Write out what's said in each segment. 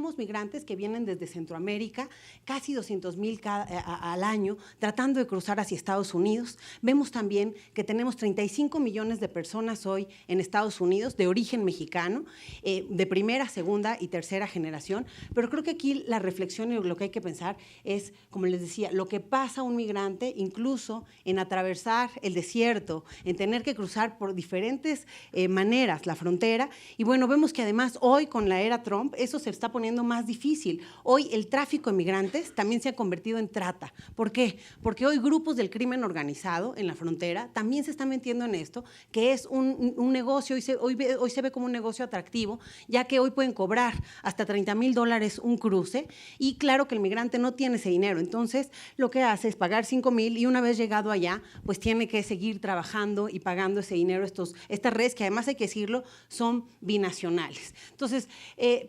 tenemos migrantes que vienen desde Centroamérica, casi 200,000 al año, tratando de cruzar hacia Estados Unidos. Vemos también que tenemos 35 millones de personas hoy en Estados Unidos de origen mexicano, de primera, segunda y tercera generación, pero creo que aquí la reflexión y lo que hay que pensar es, como les decía, lo que pasa a un migrante incluso en atravesar el desierto, en tener que cruzar por diferentes maneras la frontera. Y bueno, vemos que además hoy con la era Trump eso se está poniendo más difícil. Hoy el tráfico de migrantes también se ha convertido en trata. ¿Por qué? Porque hoy grupos del crimen organizado en la frontera también se están metiendo en esto, que es un negocio, hoy se ve como un negocio atractivo, ya que hoy pueden cobrar hasta $30,000 un cruce, y claro que el migrante no tiene ese dinero, entonces lo que hace es pagar 5,000 y una vez llegado allá, pues tiene que seguir trabajando y pagando ese dinero, estas redes que además hay que decirlo, son binacionales. Entonces,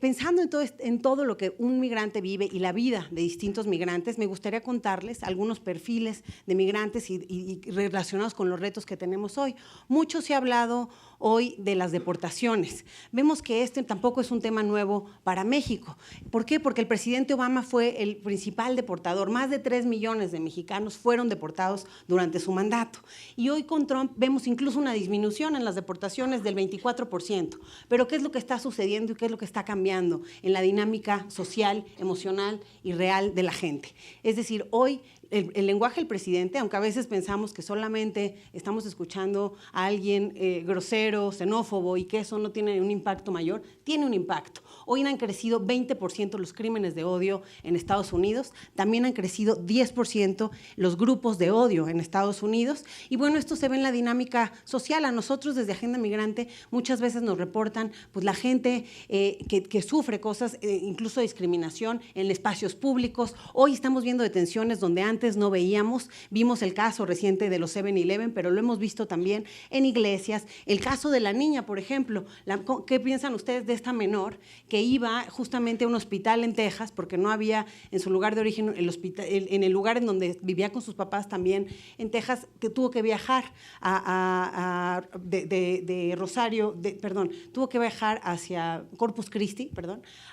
pensando en todo lo que un migrante vive y la vida de distintos migrantes, me gustaría contarles algunos perfiles de migrantes y relacionados con los retos que tenemos hoy. Mucho se ha hablado hoy de las deportaciones. Vemos que este tampoco es un tema nuevo para México. ¿Por qué? Porque el presidente Obama fue el principal deportador. Más de 3 millones de mexicanos fueron deportados durante su mandato. Y hoy con Trump vemos incluso una disminución en las deportaciones del 24%. Pero ¿qué es lo que está sucediendo y qué es lo que está cambiando en la dinámica social, emocional y real de la gente? Es decir, hoy el lenguaje del presidente, aunque a veces pensamos que solamente estamos escuchando a alguien grosero, xenófobo y que eso no tiene un impacto mayor, tiene un impacto. Hoy han crecido 20% los crímenes de odio en Estados Unidos, también han crecido 10% los grupos de odio en Estados Unidos, y bueno, esto se ve en la dinámica social. A nosotros desde Agenda Migrante muchas veces nos reportan pues la gente que sufre cosas, incluso discriminación en espacios públicos. Hoy estamos viendo detenciones donde antes no veíamos, vimos el caso reciente de los 7-Eleven, pero lo hemos visto también en iglesias. El caso de la niña, por ejemplo, ¿qué piensan ustedes de esta menor que iba justamente a un hospital en Texas porque no había en su lugar de origen el hospital, en el lugar en donde vivía con sus papás también en Texas, que tuvo que viajar de Rosario, tuvo que viajar hacia Corpus Christi,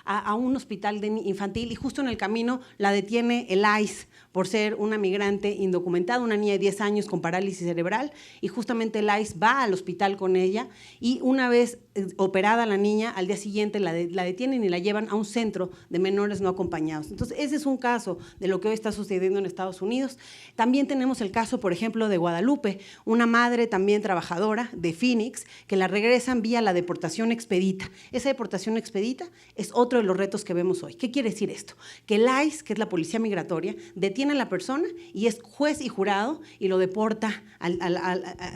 a un hospital infantil, y justo en el camino la detiene el ICE por ser una migrante indocumentada, una niña de 10 años con parálisis cerebral, y justamente el ICE va al hospital con ella, y una vez operada la niña, al día siguiente la detienen y la llevan a un centro de menores no acompañados. Entonces, ese es un caso de lo que hoy está sucediendo en Estados Unidos. También tenemos el caso, por ejemplo, de Guadalupe, una madre también trabajadora de Phoenix, que la regresan vía la deportación expedita. Esa deportación expedita es otro de los retos que vemos hoy. ¿Qué quiere decir esto? Que el ICE, que es la policía migratoria, detiene a la persona y es juez y jurado y lo deporta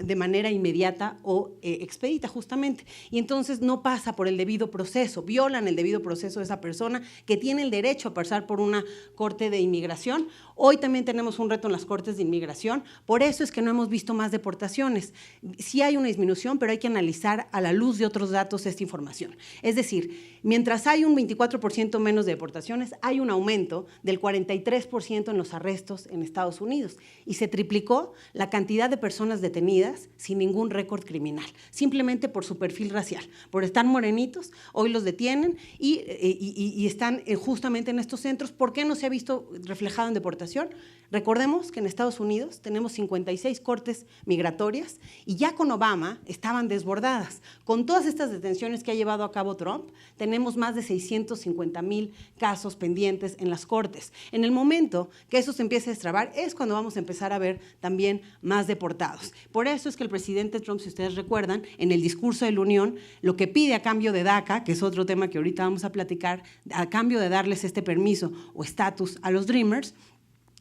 de manera inmediata o expedita justamente. Y entonces no pasa por el debido proceso, violan el debido proceso de esa persona que tiene el derecho a pasar por una corte de inmigración. Hoy también tenemos un reto en las cortes de inmigración, por eso es que no hemos visto más deportaciones. Sí hay una disminución, pero hay que analizar a la luz de otros datos esta información. Es decir, mientras hay un 24% menos de deportaciones, hay un aumento del 43% en los arrestos en Estados Unidos, y se triplicó la cantidad de personas detenidas sin ningún récord criminal, simplemente por su perfil racial, por estar morenitos. Hoy los detienen y están justamente en estos centros. ¿Por qué no se ha visto reflejado en deportación? Recordemos que en Estados Unidos tenemos 56 cortes migratorias y ya con Obama estaban desbordadas. Con todas estas detenciones que ha llevado a cabo Trump, tenemos más de 650,000 casos pendientes en las cortes. En el momento que eso se empiece a destrabar es cuando vamos a empezar a ver también más deportados. Por eso es que el presidente Trump, si ustedes recuerdan, en el discurso de la Unión, lo que pide a cambio de DACA, que es otro tema que ahorita vamos a platicar, a cambio de darles este permiso o estatus a los Dreamers,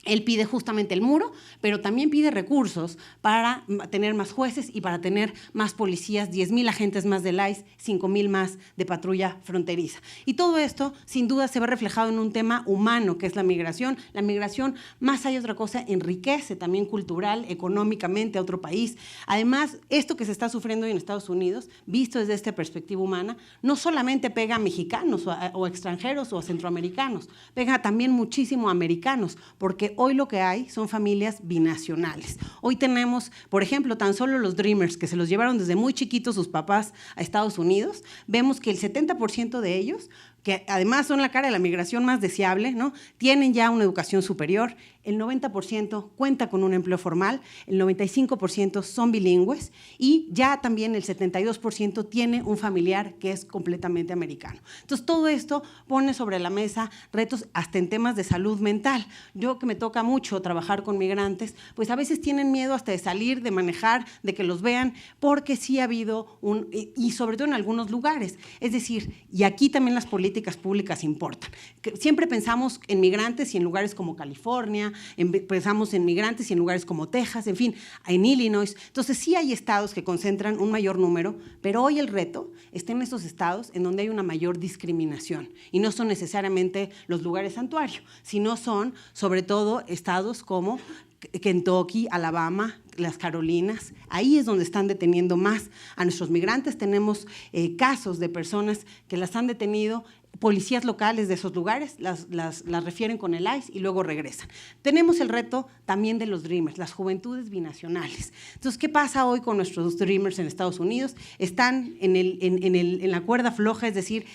él pide justamente el muro, pero también pide recursos para tener más jueces y para tener más policías, 10,000 agentes más del ICE, 5,000 más de patrulla fronteriza. Y todo esto, sin duda, se ve reflejado en un tema humano, que es la migración. La migración, más allá de otra cosa, enriquece también cultural, económicamente a otro país. Además, esto que se está sufriendo hoy en Estados Unidos, visto desde esta perspectiva humana, no solamente pega a mexicanos o a extranjeros o a centroamericanos, pega también muchísimo a americanos, porque porque hoy lo que hay son familias binacionales. Hoy tenemos, por ejemplo, tan solo los Dreamers, que se los llevaron desde muy chiquitos sus papás a Estados Unidos, vemos que el 70% de ellos, que además son la cara de la migración más deseable, ¿no?, tienen ya una educación superior, el 90% cuenta con un empleo formal, el 95% son bilingües y ya también el 72% tiene un familiar que es completamente americano. Entonces, todo esto pone sobre la mesa retos hasta en temas de salud mental. Yo, que me toca mucho trabajar con migrantes, pues a veces tienen miedo hasta de salir, de manejar, de que los vean, porque sí ha habido y sobre todo en algunos lugares. Es decir, y aquí también las políticas públicas importan. Siempre pensamos en migrantes y en lugares como California, pensamos en migrantes y en lugares como Texas, en fin, en Illinois. Entonces, sí hay estados que concentran un mayor número, pero hoy el reto está en esos estados en donde hay una mayor discriminación. Y no son necesariamente los lugares santuario, sino son, sobre todo, estados como Kentucky, Alabama, las Carolinas. Ahí es donde están deteniendo más a nuestros migrantes. Tenemos casos de personas que las han detenido, policías locales de esos lugares las refieren con el ICE y luego regresan. Tenemos el reto también de los Dreamers, las juventudes binacionales. Entonces, ¿qué pasa hoy con nuestros Dreamers en Estados Unidos? Están en la cuerda floja, es decir,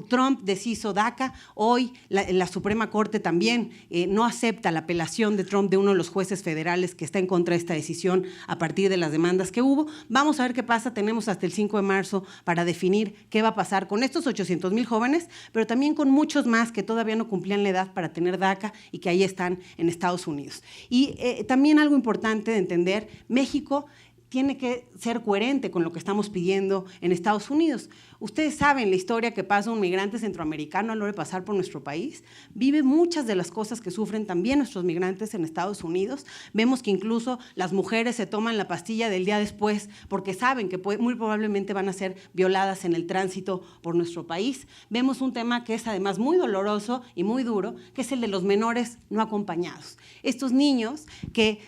Trump deshizo DACA, hoy la Suprema Corte también no acepta la apelación de Trump de uno de los jueces federales que está en contra de esta decisión a partir de las demandas que hubo. Vamos a ver qué pasa, tenemos hasta el 5 de marzo para definir qué va a pasar con estos 800,000 jóvenes, pero también con muchos más que todavía no cumplían la edad para tener DACA y que ahí están en Estados Unidos. Y también algo importante de entender, México tiene que ser coherente con lo que estamos pidiendo en Estados Unidos. Ustedes saben la historia que pasa un migrante centroamericano a la hora de pasar por nuestro país. Vive muchas de las cosas que sufren también nuestros migrantes en Estados Unidos. Vemos que incluso las mujeres se toman la pastilla del día después porque saben que muy probablemente van a ser violadas en el tránsito por nuestro país. Vemos un tema que es además muy doloroso y muy duro, que es el de los menores no acompañados. Estos niños que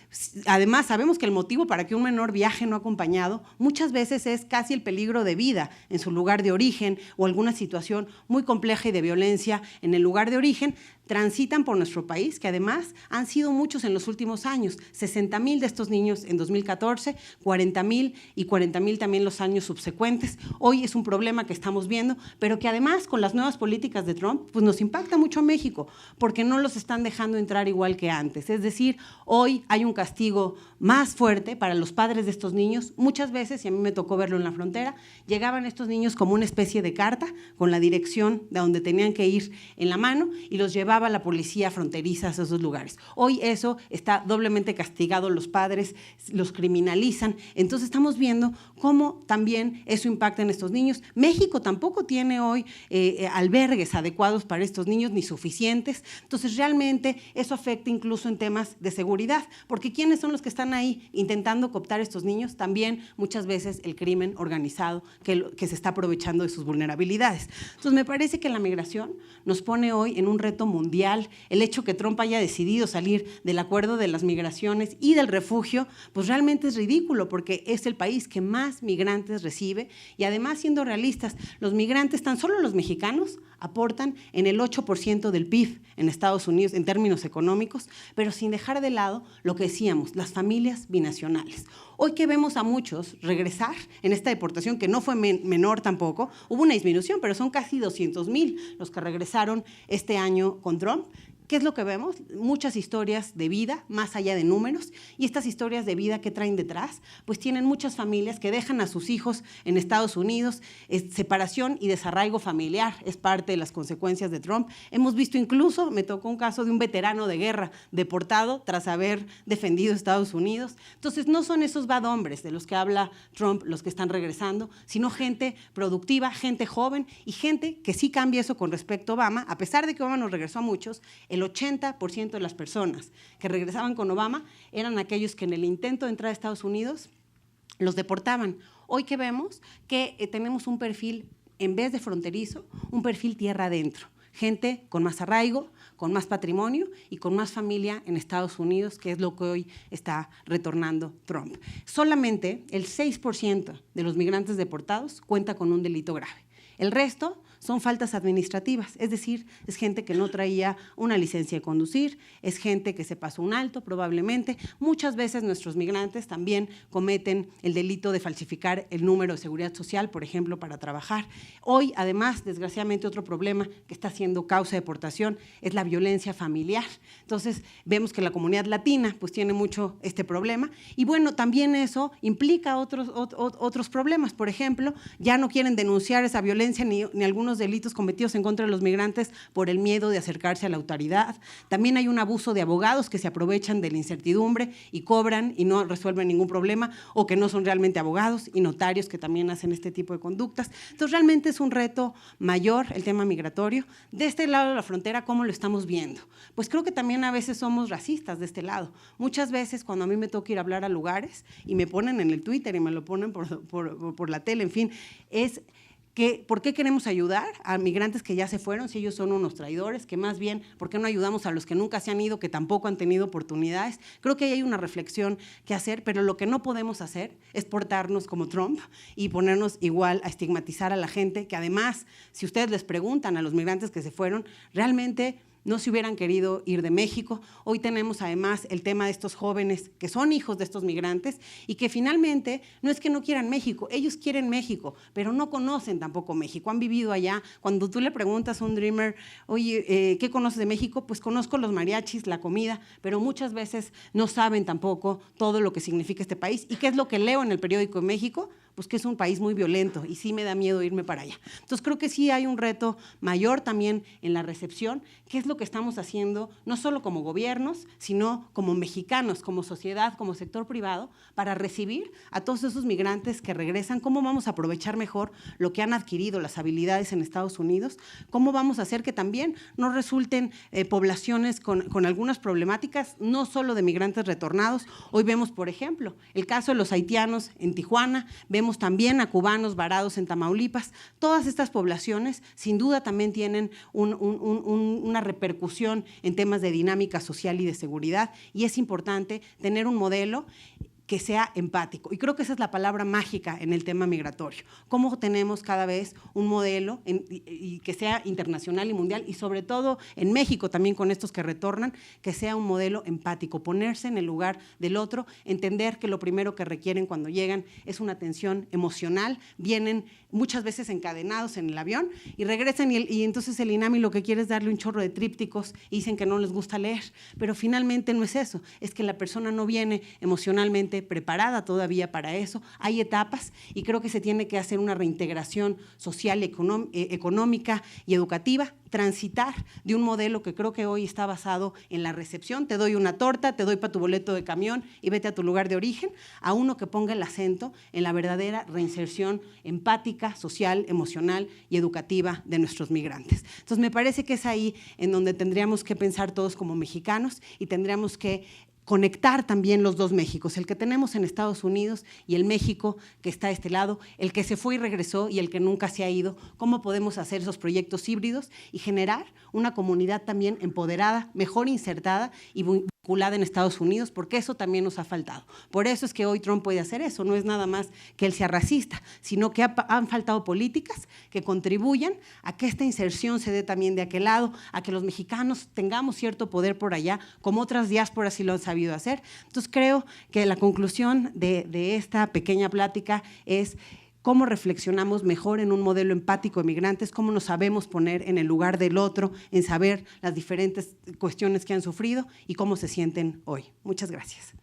además sabemos que el motivo para que un menor viaje no acompañado muchas veces es casi el peligro de vida en su lugar de origen o alguna situación muy compleja y de violencia en el lugar de origen, transitan por nuestro país, que además han sido muchos en los últimos años, 60,000 de estos niños en 2014, 40,000 y 40,000 también los años subsecuentes. Hoy es un problema que estamos viendo, pero que además con las nuevas políticas de Trump, pues nos impacta mucho a México, porque no los están dejando entrar igual que antes. Es decir, hoy hay un castigo más fuerte para los padres de estos niños. Muchas veces, y a mí me tocó verlo en la frontera, llegaban estos niños como una especie de carta con la dirección de donde tenían que ir en la mano y los llevaban la policía fronteriza a esos lugares. Hoy eso está doblemente castigado, los padres los criminalizan, entonces estamos viendo cómo también eso impacta en estos niños. México tampoco tiene hoy albergues adecuados para estos niños, ni suficientes, entonces realmente eso afecta incluso en temas de seguridad, porque ¿quiénes son los que están ahí intentando cooptar a estos niños? También muchas veces el crimen organizado que se está aprovechando de sus vulnerabilidades. Entonces me parece que la migración nos pone hoy en un reto mundial. El hecho que Trump haya decidido salir del acuerdo de las migraciones y del refugio, pues realmente es ridículo porque es el país que más migrantes recibe y además, siendo realistas, los migrantes, tan solo los mexicanos, aportan en el 8% del PIB en Estados Unidos en términos económicos, pero sin dejar de lado lo que decíamos, las familias binacionales. Hoy que vemos a muchos regresar en esta deportación, que no fue menor tampoco, hubo una disminución, pero son casi 200,000 los que regresaron este año con Trump. ¿Qué es lo que vemos? Muchas historias de vida, más allá de números, y estas historias de vida que traen detrás, pues tienen muchas familias que dejan a sus hijos en Estados Unidos, separación y desarraigo familiar es parte de las consecuencias de Trump. Hemos visto incluso, me tocó un caso de un veterano de guerra deportado tras haber defendido Estados Unidos. Entonces, no son esos bad hombres de los que habla Trump los que están regresando, sino gente productiva, gente joven y gente que sí cambia eso con respecto a Obama, a pesar de que Obama nos regresó a muchos. El 80% de las personas que regresaban con Obama eran aquellos que en el intento de entrar a Estados Unidos los deportaban. Hoy que vemos que tenemos un perfil, en vez de fronterizo, un perfil tierra adentro. Gente con más arraigo, con más patrimonio y con más familia en Estados Unidos, que es lo que hoy está retornando Trump. Solamente el 6% de los migrantes deportados cuenta con un delito grave. El resto son faltas administrativas, es decir, es gente que no traía una licencia de conducir, es gente que se pasó un alto probablemente. Muchas veces nuestros migrantes también cometen el delito de falsificar el número de seguridad social, por ejemplo, para trabajar. Hoy, además, desgraciadamente, otro problema que está siendo causa de deportación es la violencia familiar. Entonces, vemos que la comunidad latina pues tiene mucho este problema y bueno, también eso implica otros problemas. Por ejemplo, ya no quieren denunciar esa violencia ni algunos delitos cometidos en contra de los migrantes por el miedo de acercarse a la autoridad. También hay un abuso de abogados que se aprovechan de la incertidumbre y cobran y no resuelven ningún problema, o que no son realmente abogados, y notarios que también hacen este tipo de conductas. Entonces, realmente es un reto mayor el tema migratorio. De este lado de la frontera, ¿cómo lo estamos viendo? Pues creo que también a veces somos racistas de este lado. Muchas veces cuando a mí me toca ir a hablar a lugares y me ponen en el Twitter y me lo ponen por la tele, en fin, es que ¿por qué queremos ayudar a migrantes que ya se fueron si ellos son unos traidores? Que más bien, ¿por qué no ayudamos a los que nunca se han ido, que tampoco han tenido oportunidades? Creo que ahí hay una reflexión que hacer, pero lo que no podemos hacer es portarnos como Trump y ponernos igual a estigmatizar a la gente, que además, si ustedes les preguntan a los migrantes que se fueron, realmente no se hubieran querido ir de México. Hoy tenemos además el tema de estos jóvenes que son hijos de estos migrantes y que finalmente no es que no quieran México, ellos quieren México, pero no conocen tampoco México, han vivido allá. Cuando tú le preguntas a un dreamer, oye, ¿qué conoces de México? Pues conozco los mariachis, la comida, pero muchas veces no saben tampoco todo lo que significa este país. ¿Y qué es lo que leo en el periódico de México? Pues que es un país muy violento y sí me da miedo irme para allá. Entonces creo que sí hay un reto mayor también en la recepción, que es lo que estamos haciendo, no solo como gobiernos, sino como mexicanos, como sociedad, como sector privado, para recibir a todos esos migrantes que regresan. ¿Cómo vamos a aprovechar mejor lo que han adquirido, las habilidades en Estados Unidos? ¿Cómo vamos a hacer que también no resulten poblaciones con algunas problemáticas, no solo de migrantes retornados? Hoy vemos, por ejemplo, el caso de los haitianos en Tijuana, vemos también a cubanos varados en Tamaulipas. Todas estas poblaciones sin duda también tienen una repercusión en temas de dinámica social y de seguridad, y es importante tener un modelo que sea empático. Y creo que esa es la palabra mágica en el tema migratorio. Cómo tenemos cada vez un modelo y que sea internacional y mundial, y sobre todo en México también con estos que retornan, que sea un modelo empático, ponerse en el lugar del otro, entender que lo primero que requieren cuando llegan es una atención emocional. Vienen muchas veces encadenados en el avión y regresan y entonces el INAMI lo que quiere es darle un chorro de trípticos y dicen que no les gusta leer, pero finalmente no es eso, es que la persona no viene emocionalmente preparada todavía para eso. Hay etapas y creo que se tiene que hacer una reintegración social, económica y educativa, transitar de un modelo que creo que hoy está basado en la recepción, te doy una torta, te doy para tu boleto de camión y vete a tu lugar de origen, a uno que ponga el acento en la verdadera reinserción empática, social, emocional y educativa de nuestros migrantes. Entonces me parece que es ahí en donde tendríamos que pensar todos como mexicanos y tendríamos que conectar también los dos Méxicos, el que tenemos en Estados Unidos y el México que está a este lado, el que se fue y regresó y el que nunca se ha ido. ¿Cómo podemos hacer esos proyectos híbridos y generar una comunidad también empoderada, mejor insertada y vinculada en Estados Unidos? Porque eso también nos ha faltado. Por eso es que hoy Trump puede hacer eso, no es nada más que él sea racista, sino que han faltado políticas que contribuyan a que esta inserción se dé también de aquel lado, a que los mexicanos tengamos cierto poder por allá, como otras diásporas sí lo han sabido hacer. Entonces creo que la conclusión de esta pequeña plática es cómo reflexionamos mejor en un modelo empático de migrantes, cómo nos sabemos poner en el lugar del otro, en saber las diferentes cuestiones que han sufrido y cómo se sienten hoy. Muchas gracias.